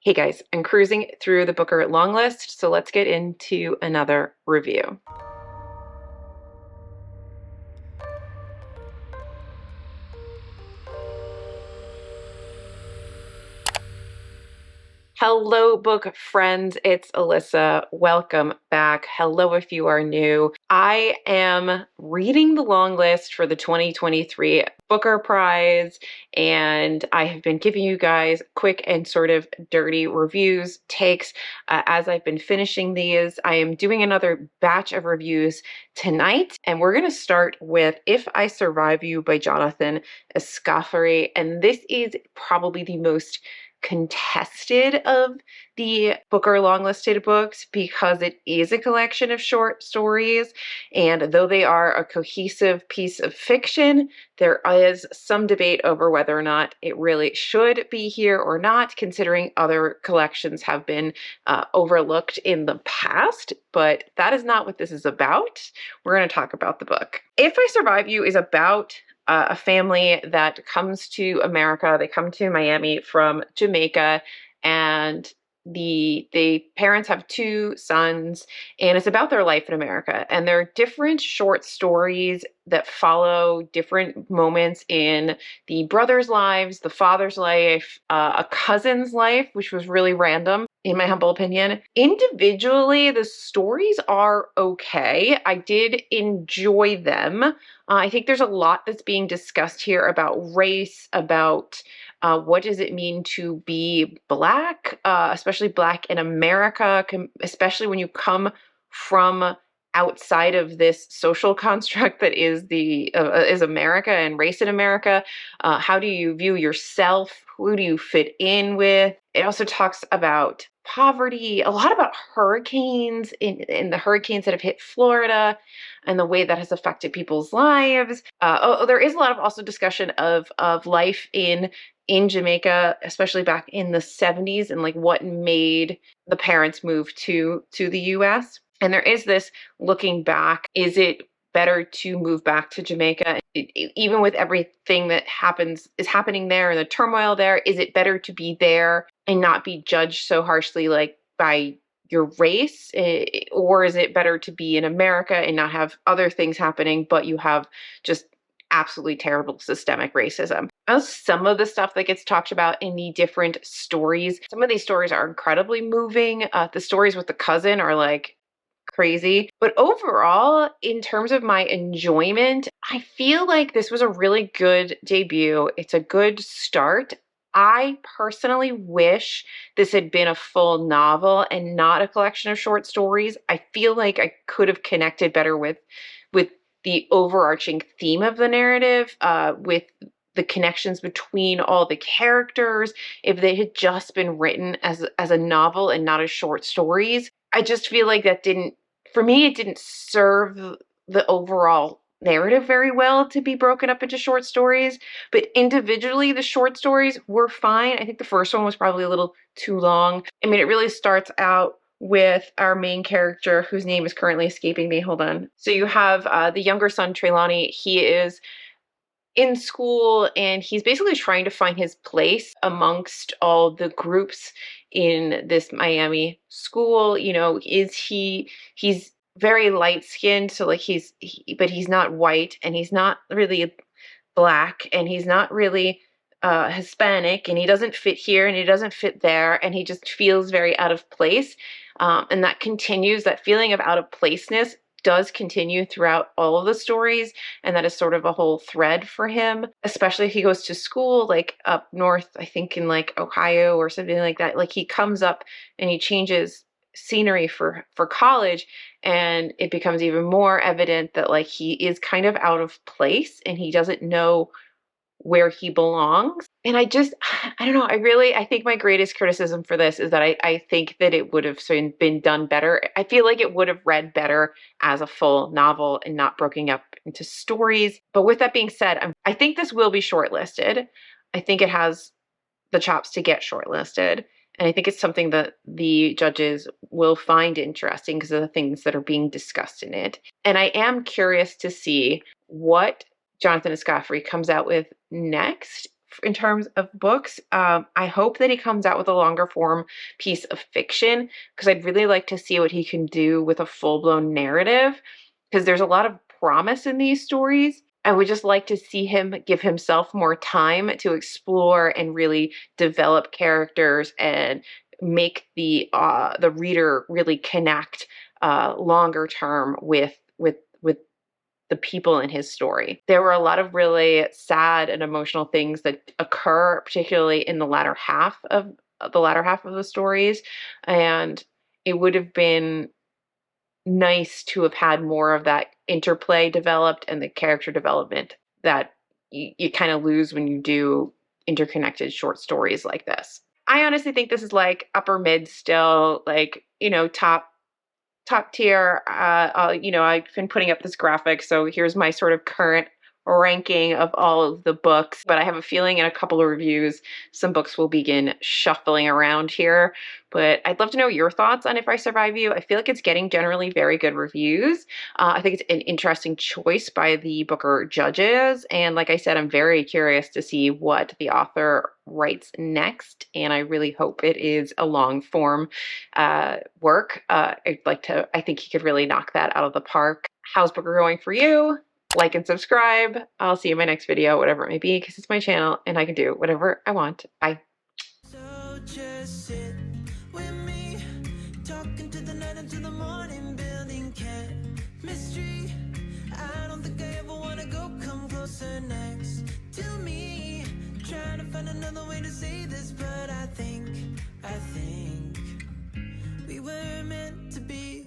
Hey guys, I'm cruising through the Booker long list, so let's get into another review. Hello, book friends. It's Alyssa. Welcome back. Hello, if you are new. I am reading the long list for the 2023 Booker Prize, and I have been giving you guys quick and sort of dirty reviews, takes, as I've been finishing these. I am doing another batch of reviews tonight, and we're going to start with If I Survive You by Jonathan Escoffery, and this is probably the most contested of the Booker long listed books because it is a collection of short stories, and though they are a cohesive piece of fiction, there is some debate over whether or not it really should be here or not, considering other collections have been overlooked in the past. But that is not what this is about. We're going to talk about the book. If I Survive You is about a family that comes to America. They come to Miami from Jamaica, and the parents have two sons, and it's about their life in America. And there are different short stories that follow different moments in the brothers' lives, the father's life, a cousin's life, which was really random in my humble opinion. Individually, the stories are okay. I did enjoy them. I think there's a lot that's being discussed here about race, about what does it mean to be Black, especially Black in America, especially when you come from outside of this social construct that is is America and race in America. How do you view yourself? Who do you fit in with? It also talks about poverty, a lot about hurricanes in the hurricanes that have hit Florida and the way that has affected people's lives. There is a lot of also discussion of life in Jamaica, especially back in the 70s, and like what made the parents move to the US. And there is this looking back, is it better to move back to Jamaica? Even with everything that is happening there and the turmoil there, is it better to be there and not be judged so harshly like by your race? Or is it better to be in America and not have other things happening, but you have just absolutely terrible systemic racism? Some of the stuff that gets talked about in the different stories, some of these stories are incredibly moving. The stories with the cousin are like crazy. But overall, in terms of my enjoyment, I feel like this was a really good debut. It's a good start. I personally wish this had been a full novel and not a collection of short stories. I feel like I could have connected better with the overarching theme of the narrative, with the connections between all the characters, if they had just been written as a novel and not as short stories. I just feel like that didn't, for me, it didn't serve the overall narrative very well to be broken up into short stories. But individually, the short stories were fine. I think the first one was probably a little too long. I mean, it really starts out with our main character, whose name is currently escaping me. Hold on. So you have the younger son, Trelawney. He is in school, and he's basically trying to find his place amongst all the groups in this Miami school. You know, he's very light skinned, so like but he's not white, and he's not really Black, and he's not really Hispanic, and he doesn't fit here and he doesn't fit there, and he just feels very out of place. And that continues, that feeling of out of placeness does continue throughout all of the stories, and that is sort of a whole thread for him, especially if he goes to school like up north, I think in like Ohio or something like that. Like he comes up and he changes scenery for college, and it becomes even more evident that like he is kind of out of place and he doesn't know where he belongs. And I don't know, I think my greatest criticism for this is that I think that it would have been done better. I feel like it would have read better as a full novel and not broken up into stories. But with that being said, I think this will be shortlisted. I think it has the chops to get shortlisted. And I think it's something that the judges will find interesting because of the things that are being discussed in it. And I am curious to see what Jonathan Escoffery comes out with next in terms of books. I hope that he comes out with a longer form piece of fiction because I'd really like to see what he can do with a full blown narrative because there's a lot of promise in these stories. I would just like to see him give himself more time to explore and really develop characters and make the reader really connect longer term with the people in his story. There were a lot of really sad and emotional things that occur, particularly in the latter half of the stories, and it would have been nice to have had more of that interplay developed and the character development that you kind of lose when you do interconnected short stories like this. I honestly think this is like upper mid still, like, top tier. I've been putting up this graphic, so here's my sort of current ranking of all of the books. But I have a feeling in a couple of reviews, some books will begin shuffling around here. But I'd love to know your thoughts on If I Survive You. I feel like it's getting generally very good reviews. I think it's an interesting choice by the Booker judges. And like I said, I'm very curious to see what the author writes next. And I really hope it is a long form work. I think he could really knock that out of the park. How's Booker going for you? Like and subscribe. I'll see you in my next video, whatever it may be, because it's my channel and I can do whatever I want. Bye. So just sit with me, talking to the night until the morning, building chemistry. I don't think I ever wanna go, come closer next to me. Trying to find another way to say this, but I think we were meant to be.